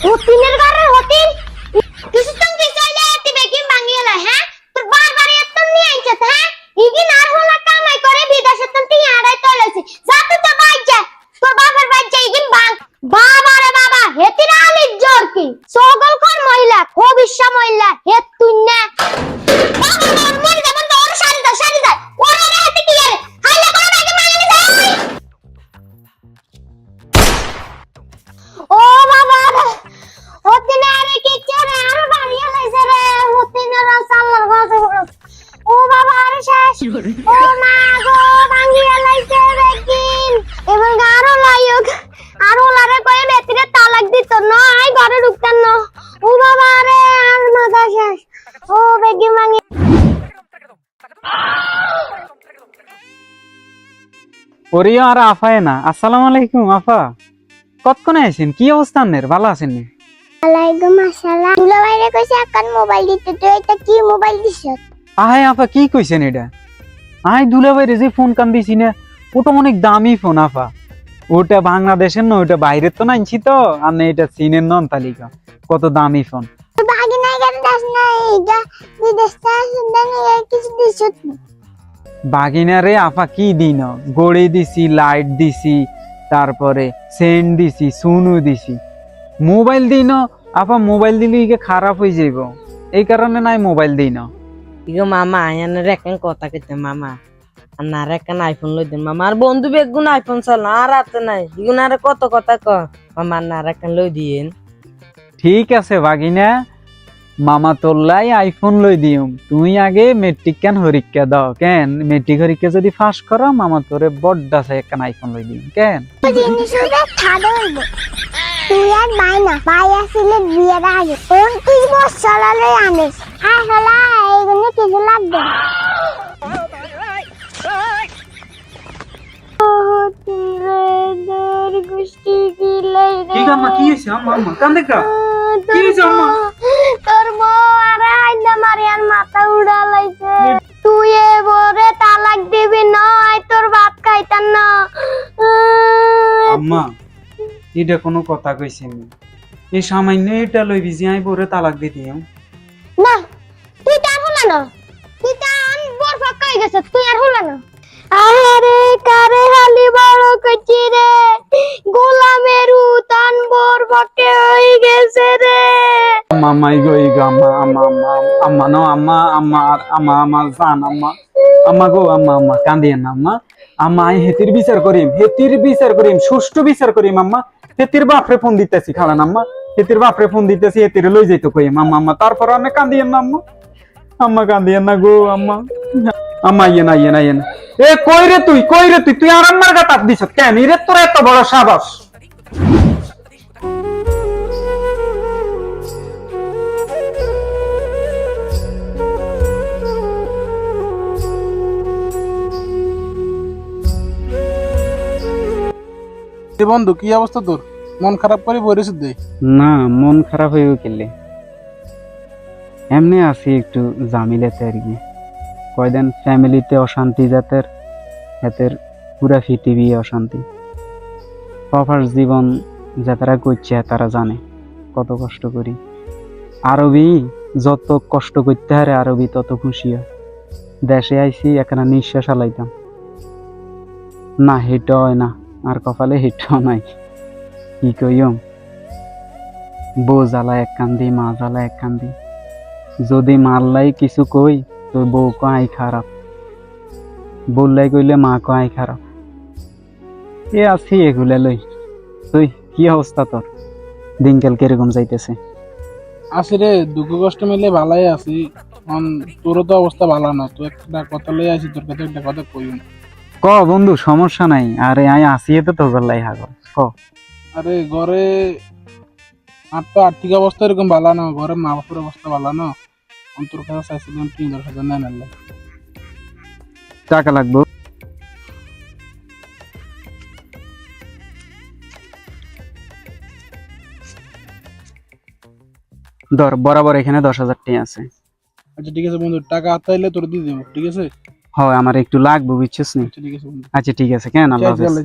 হতিনের ঘরে হতিন কিছু তুমি চাইলে এতে বেকিং ভাঙিয়েলা হ্যাঁ তোর বারবার এত নিয়ে আইছে হ্যাঁ ইগিন আর হলা কামাই করে বিদেশে তন্তি আড়াই তলেছে যাতে তো বাইজা তোর বাবার বাইজা ইগিন ভাঙ বাবা রে বাবা হেতির আলির জোর কি সকল কোন মহিলা ভবিষ্য মহিলা হে তুই না বাবা মোর মন যেমন তোর শাড়ি দা ওরে হেতে কি রে হাইলা করে বাইকে মাইনে যায় ও বাবা হতিনারে কি চরে আর বাড়িয়া লাইছে রে হতিনারা সাল্লার গাছে ও বাবা আরে শেষ ও মা গো ভাঙিয়া লাইছে বেকিন এবং আরো লাইক আর ওলারে কয়ে বেতিরে তালাক দিত না আই ঘরে ঢুকতেন না ও বাবা রে আর মাথা শেষ ও বেকিন ভাঙি ওরিও আর আফায় না। আসসালামু আলাইকুম আফা, কতক্ষণে আছেন? কি অবস্থা আপনার? ভালো আছেন নি? ওয়ালাইকুম আসসালাম দুলা ভাইরে কইছে এখন মোবাইল দিতে তুই এটা কি মোবাইল দিছ আয় আফা কি কইছেন এটা? আয় দুলাভাইরে যে ফোন কান দিছি না ওটা অনেক দামি ফোন আফা, ওটা বাংলাদেশের না, ওটা বাইরের তো নাইছি তো, আর না এটা চীনের নন তালিকা, কত দামি ফোন। বাগি নাই কেন দাস না এটা বিদেশ থেকে সুন্দর কিছু দিছ বাগিনারে আফা কি দিন, গড়ি দিছি, লাইট দিছি, তারপরে সেন্ট দিছি, সুনু দিছি, মোবাইল দিন আফা। মোবাইল দিলে ইকে খারাপ হয়ে যাইব, এই কারণে নাই মোবাইল দিন। ইগো মামা আয়ানের একখান কথা কইতে মামা আর নারে একখান আইফোন লই দেন মামা। আর বন্ধু বেগুন আইফোন চাল আর হাতে নাই, ইগুন আরে কত কথা ক মামা, নারে একখান লই দিয়েন। ঠিক আছে বাগিনা, মামা তোল্লাই আইফোন লই দিম, তুই আগে মেট্রিক কেন হরিক্কা দাও কেন, মেট্রিক হরিক্কা যদি ফাঁস করো মামা তোরে বড্ডা চাই একখান আইফোন লই দিম কেন। জিনিসটা ছাড়ো হইব তুই আর ভাই না ভাই আসলে বিয়ের আগে 29 বছর হলে আনিস আর হলা এইগুলো কিছু লাগবে কি গাম্মা কি হইছে আম্মা? আম্মা কান্দে কা কি হইছে আম্মা? তোর বউ আর আইনা মারিয়ার মাথা উড়া লাইছে, তুই এ বরে তালাক দিবি না আই তোর ভাত খাইতাম না। আম্মা এটা কোনো কথা কইছেন? এই সামান্য এটা লই বিজি আই বরে তালাক দি দিম না তুই তার হলা না, তুই তার বর ফাঁকা হয়ে গেছে, তুই আর হলা না। আরে কারে হালি বড় কইছি রে, গোলামের উতান বর ফাঁকা হয়ে গেছে রে। মামা ইগো ইগো আম্মা আম্মা আম্মা আম্মা নো আম্মা আম্মা আম্মা আম্মা জান আম্মা আম্মা গো আম্মা আম্মা কান্দিয়েন না আম্মা। আম্মা আই হেতির বিচার করিম, হেতির বিচার করিম, সুষ্ঠু বিচার করিম আম্মা। হেতির বাপরে ফোন দিতেছি, খালান আম্মা, হেতির বাপরে ফোন দিতেছি, হেতির লই যাইতো কইম আম্মা আম্মা। তারপর অনেক কান্দিয়েন না আম্মা, আম্মা কান্দিয়েন না গো আম্মা। আম্মা ইয়েন আইয়েন আইয়েন। এ কই রে তুই, কই রে তুই, তুই আর আম্মার গা তাপ দিছ কেন রে? তোর এত বড় সাবাস? বন্ধু কি অবস্থা তোর? মন খারাপ করে বইরেছিস দে? না মন খারাপ হয়ে গেলে এমনি আছি একটু জামিলাতে আর কি, কয়দিন ফ্যামিলিতে অশান্তি, জাতের এতের পুরা পৃথিবী অশান্তি। প্রপার জীবন যাতারা করছে তারা জানে কত কষ্ট করি। আরবি যত কষ্ট করতে হারে আরবি তত খুশি হয়। দেশে আইছি একখানা নিঃশ্বাস আলাইতাম না, হেঁটো হয় না, আর কপালে হেঁটো নাই। কি কইম, বউ জ্বালা এক কান্দি, মা জ্বালা এক কান্দি। যদি মারলাই কিছু কই তো বউ কয় খারাপ, বললাই কইলে মা কয় খারাপ। এ আছি এগুলা লই। তুই কি অবস্থা তোর? দিনকাল কিরকম যাইতেছে? আছি রে, দুঃখ কষ্ট মিলে ভালাই আছি। তোরও তো অবস্থা ভালো না, তুই একটা কথা লই আছি, তোর কাছে একটা কথা কইম। ক বন্ধু, সমস্যা নাই, আরে আই আসি তো তোর গল্লাই হাগল ক। আরে ঘরে আর তো আর্থিক অবস্থা এরকম ভালো না, ঘরে মা বাপের অবস্থা ভালো না। তোর কাছে চাইছিলাম 3-10,000 নেন আনলাম। টাকা লাগবো? ধর বরাবর এখানে 10,000 টাকা আছে। আচ্ছা ঠিক আছে বন্ধু, টাকা হাতে আইলে তোর দিয়ে দেবো, ঠিক আছে? হয় আমার একটু লাগবে বুঝছিস নি? আচ্ছা ঠিক আছে বন্ধু। আচ্ছা ঠিক আছে, কেন আল্লাহ হাফেজ।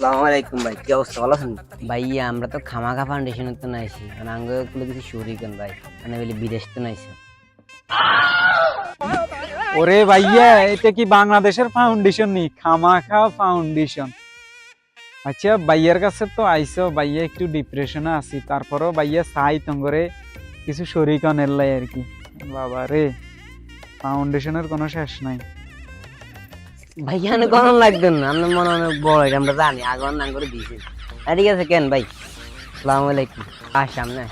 আসসালামু আলাইকুম ভাই, কি অবস্থা, ভালো আছেন? ভাইয়া আমরা তো খামাখা ফাউন্ডেশনের তো নাইছি মানে আঙ্গুলো কিছু শুরু কেন ভাই মানে বলি বিদেশ তো নাইছে। ওরে ভাইয়া, এটা কি বাংলাদেশের ফাউন্ডেশন নি? খামাখা ফাউন্ডেশন। আচ্ছা, ভাইয়ার কাছে তো আইসো, ভাইয়া একটু ডিপ্রেশনে আছি, তারপরও ভাইয়া চাই তঙ্গরে কিছু শরীকনের লাই আর কি। বাবা রে, ফাউন্ডেশনের কোনো শেষ নাই। ভাইয়া অনেক গরম লাগবে না, আপনার মনে অনেক বড় এটা আমরা জানি, আগন না করে দিয়েছি। ঠিক আছে কেন ভাই, আসসালামু আলাইকুম। সামনে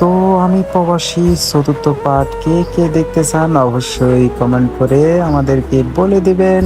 তো আমি প্রবাসী চতুর্থ পার্ট কে কে দেখতে চান অবশ্যই কমেন্ট করে আমাদেরকে বলে দিবেন।